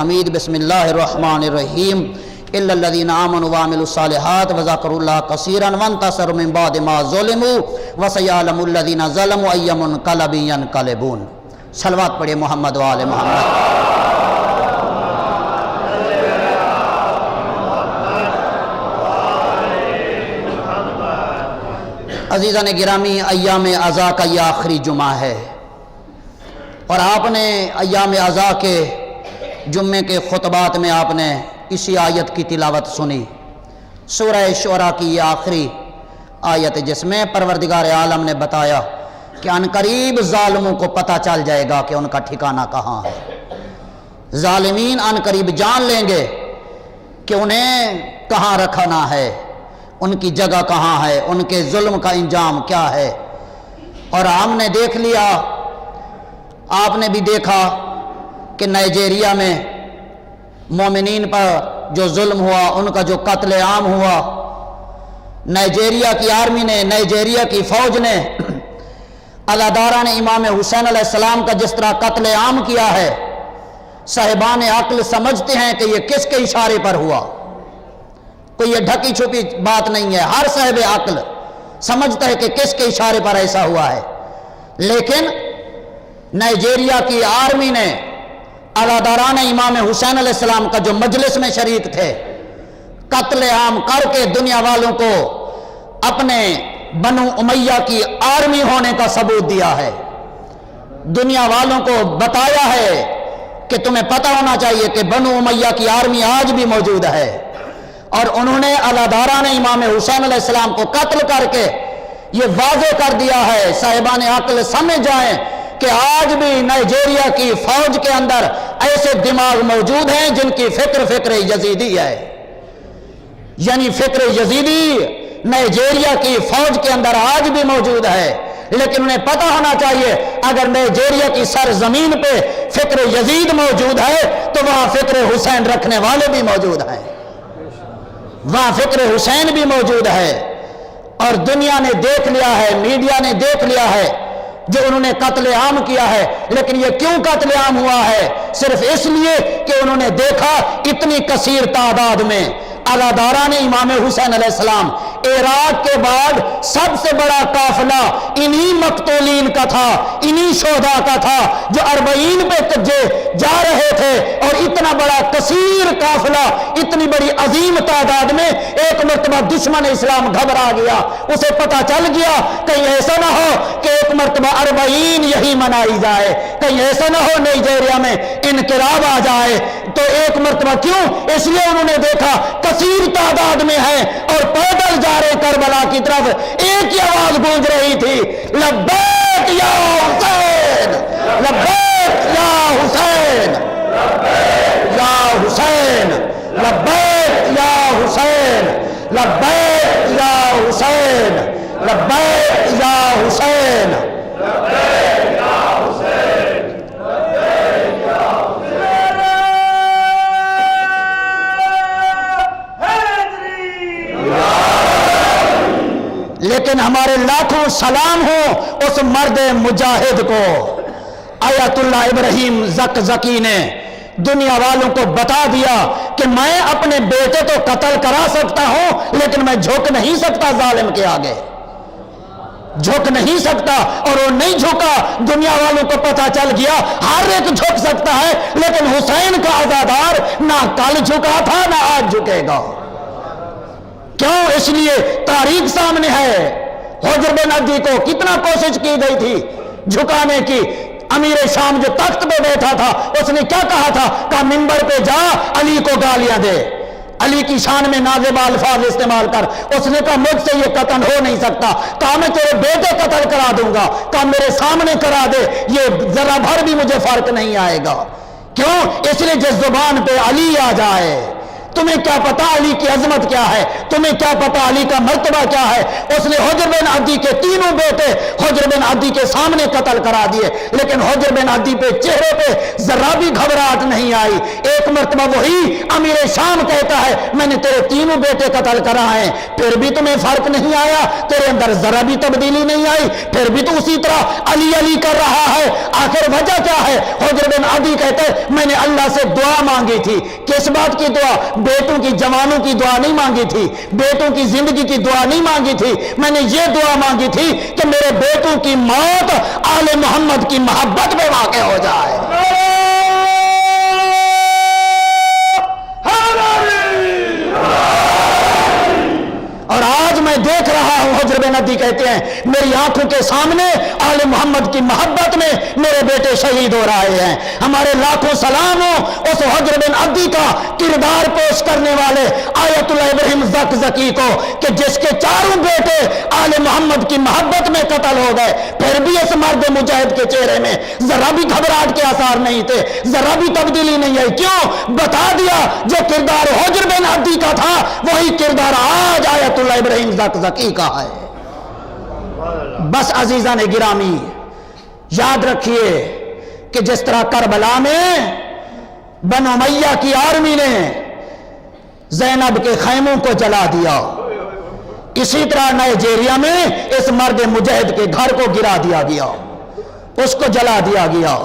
حمید بسم اللہ الرحمن الرحیم الا الذين آمنوا وعملوا الصالحات وذكروا الله كثيرا وانتصروا من بعد ما ظلموا وسيعلم الذين ظلموا أي منقلب ينقلبون۔ صلوات پڑھے محمد وآل محمد۔ عزیزان گرامی، ایام عزا کا یہ آخری جمعہ ہے اور آپ نے ایام عزا کے جمعے کے خطبات میں آپ نے اسی آیت کی تلاوت سنی، سورہ شعراء کی یہ آخری آیت، جس میں پروردگار عالم نے بتایا کہ عنقریب ظالموں کو پتہ چل جائے گا کہ ان کا ٹھکانہ کہاں ہے۔ ظالمین عنقریب جان لیں گے کہ انہیں کہاں رکھنا ہے، ان کی جگہ کہاں ہے، ان کے ظلم کا انجام کیا ہے۔ اور ہم نے دیکھ لیا، آپ نے بھی دیکھا کہ نائجیریا میں مومنین پر جو ظلم ہوا، ان کا جو قتل عام ہوا، نائجیریا کی آرمی نے، نائجیریا کی فوج نے، عزاداران امام حسین علیہ السلام کا جس طرح قتل عام کیا ہے، صاحبان عقل سمجھتے ہیں کہ یہ کس کے اشارے پر ہوا۔ کوئی یہ ڈھکی چھپی بات نہیں ہے، ہر صاحب عقل سمجھتا ہے کہ کس کے اشارے پر ایسا ہوا ہے۔ لیکن نائجیریا کی آرمی نے عزاداران امام حسین علیہ السلام کا جو مجلس میں شریک تھے، قتل عام کر کے دنیا والوں کو اپنے بنو امیہ کی آرمی ہونے کا ثبوت دیا ہے۔ دنیا والوں کو بتایا ہے کہ تمہیں پتہ ہونا چاہیے کہ بنو امیہ کی آرمی آج بھی موجود ہے، اور انہوں نے عزاداران امام حسین علیہ السلام کو قتل کر کے یہ واضح کر دیا ہے، صاحبان عقل سمجھ جائیں کہ آج بھی نائجیریا کی فوج کے اندر ایسے دماغ موجود ہیں جن کی فکر یزیدی ہے، یعنی فکر یزیدی نائجیریا کی فوج کے اندر آج بھی موجود ہے۔ لیکن انہیں پتہ ہونا چاہیے اگر نائجیریا کی سرزمین پہ فکر یزید موجود ہے تو وہاں فکر حسین رکھنے والے بھی موجود ہیں، وہاں فکر حسین بھی موجود ہے۔ اور دنیا نے دیکھ لیا ہے، میڈیا نے دیکھ لیا ہے جو انہوں نے قتل عام کیا ہے۔ لیکن یہ کیوں قتل عام ہوا ہے؟ صرف اس لیے کہ انہوں نے دیکھا اتنی کثیر تعداد میں عزاداران امام حسین علیہ السلام، عراق کے بعد سب سے بڑا قافلہ انہی مقتولین کا تھا، انہی شہداء کا تھا جو 40 پہ جا رہے تھے، اور اتنا بڑا کثیر قافلہ، اتنی بڑی عظیم تعداد میں ایک مرتبہ دشمن اسلام گھبرا گیا، اسے پتہ چل گیا کہیں ایسا نہ ہو کہ ایک مرتبہ 40 یہی منائی جائے، کہیں ایسا نہ ہو نائجیریا میں انقلاب آ جائے۔ تو ایک مرتبہ کیوں؟ اس لیے انہوں نے دیکھا کثیر تعداد میں ہے اور پیدل جا رہے کربلا کی طرف، ایک ہی آواز گونج رہی تھی، لبیک یا حسین، لبیک یا حسین، یا حسین، لبیک یا حسین، لبیک یا حسین، لبیک یا حسین، لبیک یا حسین۔ لیکن ہمارے لاکھوں سلام ہو اس مرد مجاہد کو۔ آیت اللہ ابراہیم زکزکی نے دنیا والوں کو بتا دیا کہ میں اپنے بیٹے تو قتل کرا سکتا ہوں، لیکن میں جھک نہیں سکتا ظالم کے آگے، جھک نہیں سکتا۔ اور وہ نہیں جھکا، دنیا والوں کو پتہ چل گیا ہر ایک جھک سکتا ہے، لیکن حسین کا عزادار نہ کل جھکا تھا نہ آج جھکے گا۔ کیوں؟ اس لیے تاریخ سامنے ہے، حجر بن عدی کو کتنا کوشش کی گئی تھی جھکانے کی۔ امیر شام جو تخت پہ بیٹھا تھا، اس نے کیا کہا تھا؟ کہا منبر پہ جا علی کو گالیاں دے، علی کی شان میں نازیبا الفاظ استعمال کر۔ اس نے کہا مجھ سے یہ قتل ہو نہیں سکتا۔ کہا میں تیرے بیٹے قتل کرا دوں گا، کہا میرے سامنے کرا دے، یہ ذرا بھر بھی مجھے فرق نہیں آئے گا۔ کیوں؟ اس لیے جس زبان پہ علی آ جائے تمہیں کیا پتا علی کی عظمت کیا ہے، تمہیں کیا پتا علی کا مرتبہ کیا ہے۔ اس نے حجر بن عدی کے تینوں بیٹے حجر بن عدی کے سامنے قتل کرا دیے، لیکن حجر بن عدی پہ چہرے پہ ذرا بھی گھبراہٹ نہیں آئی۔ ایک مرتبہ وہی امیر شام کہتا ہے میں نے تیرے تینوں بیٹے قتل کرائے ہیں، پھر بھی تمہیں فرق نہیں آیا، تیرے اندر ذرا بھی تبدیلی نہیں آئی، پھر بھی تو اسی طرح علی علی کر رہا ہے، آخر وجہ کیا ہے؟ حجر بن عدی کہتے ہیں میں نے اللہ سے دعا مانگی تھی۔ کس بات کی دعا؟ بیٹوں کی جوانوں کی دعا نہیں مانگی تھی، بیٹوں کی زندگی کی دعا نہیں مانگی تھی، میں نے یہ دعا مانگی تھی کہ میرے بیٹوں کی موت آل محمد کی محبت میں واقع ہو جائے۔ اور آج میں دیکھ رہا ہوں حجر بن عدی کہتے ہیں میری آنکھوں کے سامنے آل محمد کی محبت میں میرے بیٹے شہید ہو رہے ہیں۔ ہمارے لاکھوں سلام ہو اس حجر بن عدی کا کردار پیش کرنے والے آیت اللہ ابراہیم زکزکی کو کہ جس کے چاروں بیٹے آل محمد کی محبت میں قتل ہو گئے، پھر بھی اس مرد مجاہد کے چہرے میں ذرا بھی گھبراہٹ کے آثار نہیں تھے، ذرا بھی تبدیلی نہیں آئی۔ کیوں؟ بتا دیا جو کردار حجر بن عدی کا تھا وہی کردار آج آیت اللہ ابراہیم زکزکی کا ہے۔ بس عزیزان گرامی یاد رکھیے کہ جس طرح کربلا میں بنو امیہ کی آرمی نے زینب کے خیموں کو جلا دیا، اسی طرح نائجیریا میں اس مرد مجاہد کے گھر کو گرا دیا گیا، اس کو جلا دیا گیا۔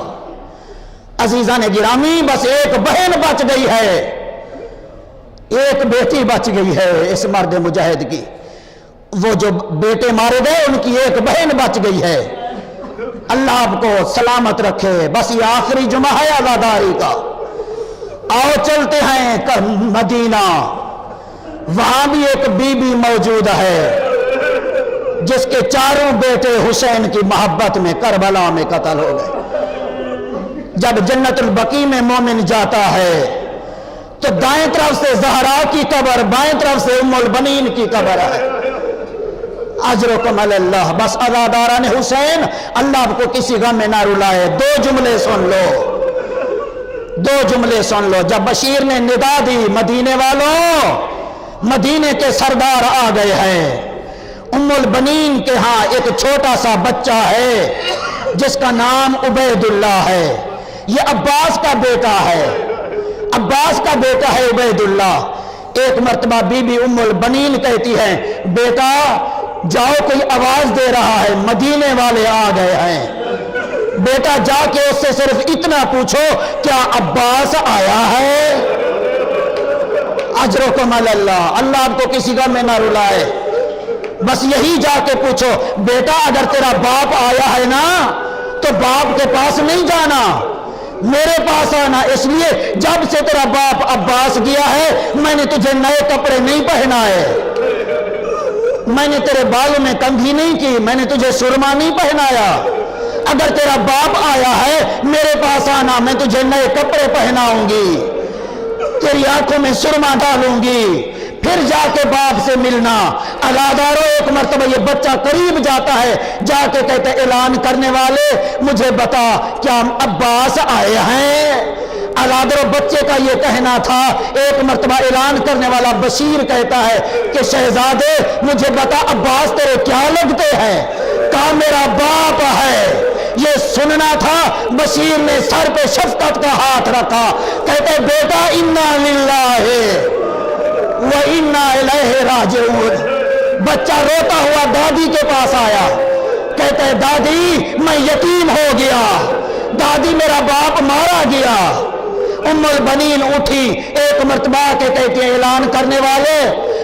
عزیزان گرامی بس ایک بہن بچ گئی ہے، ایک بیٹی بچ گئی ہے اس مرد مجاہد کی، وہ جو بیٹے مارے گئے ان کی ایک بہن بچ گئی ہے۔ اللہ آپ کو سلامت رکھے۔ بس یہ آخری جمعہ ہے عزاداری کا، آؤ چلتے ہیں مدینہ، وہاں بھی ایک بی بی موجود ہے جس کے چاروں بیٹے حسین کی محبت میں کربلا میں قتل ہو گئے۔ جب جنت البقیع میں مومن جاتا ہے تو دائیں طرف سے زہرا کی قبر، بائیں طرف سے ام البنین کی قبر ہے۔ اجرکم علی اللہ۔ بس عزاداران حسین اللہ آپ کو کسی غم میں نہ رلائے۔ دو جملے سن لو، دو جملے سن لو۔ جب بشیر نے ندا دی مدینے والوں، مدینے کے سردار آ گئے ہیں، ام البنین کے ہاں ایک چھوٹا سا بچہ ہے جس کا نام عبید اللہ ہے، یہ عباس کا بیٹا ہے، عباس کا بیٹا ہے عبید اللہ۔ ایک مرتبہ بی بی ام البنین کہتی ہے بیٹا جاؤ کوئی آواز دے رہا ہے، مدینے والے آ گئے ہیں، بیٹا جا کے اس سے صرف اتنا پوچھو کیا عباس آیا ہے؟ اجرکم علی اللہ۔ اللہ آپ کو کسی غم میں نہ رلائے، بس یہی جا کے پوچھو بیٹا اگر تیرا باپ آیا ہے نا تو باپ کے پاس نہیں جانا، میرے پاس آنا، اس لیے جب سے تیرا باپ عباس گیا ہے میں نے تجھے نئے کپڑے نہیں پہنائے، میں نے تیرے بالوں میں کنگھی نہیں کی، میں نے تجھے سرما نہیں پہنایا، اگر تیرا باپ آیا ہے میرے پاس آنا، میں تجھے نئے کپڑے پہناؤں گی، تیری آنکھوں میں سرما ڈالوں گی، پھر جا کے باپ سے ملنا۔ عزادارو ایک مرتبہ یہ بچہ قریب جاتا ہے، جا کے کہتے اعلان کرنے والے مجھے بتا کیا عباس آئے ہیں؟ عزادارو بچے کا یہ کہنا تھا۔ ایک مرتبہ اعلان کرنے والا بشیر کہتا ہے کہ شہزادے مجھے بتا عباس تیرے کیا لگتے ہیں؟ کہا میرا باپ ہے۔ یہ سننا تھا، بشیر نے سر پہ شفقت کا ہاتھ رکھا، کہتے بیٹا انا للہ وَإِنَّا إِلَيْهِ رَاجِعُونَ۔ بچہ روتا ہوا دادی کے پاس آیا، کہتے ہیں دادی میں یتیم ہو گیا، دادی میرا باپ مارا گیا۔ ام البنین اٹھی، ایک مرتبہ کے کہتے ہیں اعلان کرنے والے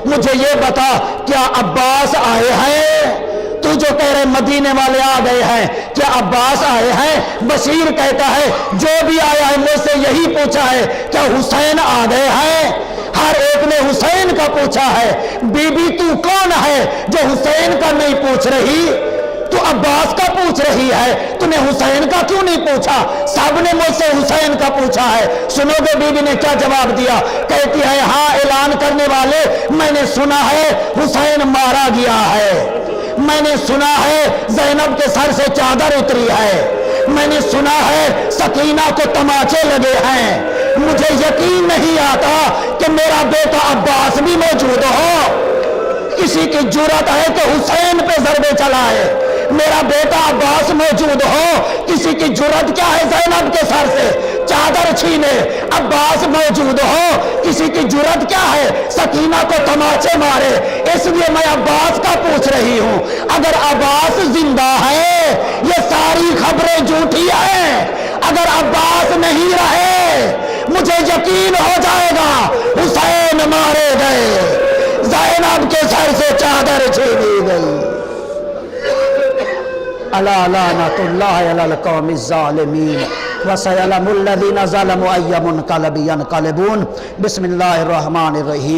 مجھے یہ بتا کیا عباس آئے ہیں؟ تو جو کہہ رہے مدینے والے آ گئے ہیں، کیا عباس آئے ہیں؟ بشیر کہتا ہے جو بھی آیا ہے مجھ سے یہی پوچھا ہے کیا حسین آ گئے ہیں؟ ہر ایک نے حسین کا پوچھا ہے۔ بی بی تو کون ہے جو حسین کا نہیں پوچھ رہی؟ تو عباس کا پوچھ رہی ہے، تو نے حسین کا کیوں نہیں پوچھا؟ سب نے مجھ سے حسین کا پوچھا ہے۔ سنو گے بی بی نے کیا جواب دیا؟ کہتی ہے ہاں اعلان کرنے والے میں نے سنا ہے حسین مارا گیا ہے، میں نے سنا ہے زینب کے سر سے چادر اتری ہے، میں نے سنا ہے سکینہ کو تماچے لگے ہیں، مجھے یقین نہیں آتا کہ میرا بیٹا عباس بھی موجود ہو، کسی کی جرأت ہے کہ حسین پہ ضربے چلائے، میرا بیٹا عباس موجود ہو، کسی کی جرأت کیا ہے زینب کے سر سے چادر چھینے، عباس موجود ہو، کسی کی جرأت کیا ہے سکینہ کو تماچے مارے۔ اس لیے میں عباس کا پوچھ رہی ہوں، اگر عباس زندہ ہے یہ ساری خبریں جھوٹی ہیں، اگر عباس نہیں رہے مجھے یقین ہو جائے گا حسین مارے گئے، زینب کے سر سے چادر چھینی گئی۔ الا لعنۃ اللہ علی القوم الظالمین وسیعلم الذین ظلموا ای منقلب ینقلبون۔ بسم اللہ الرحمن الرحیم۔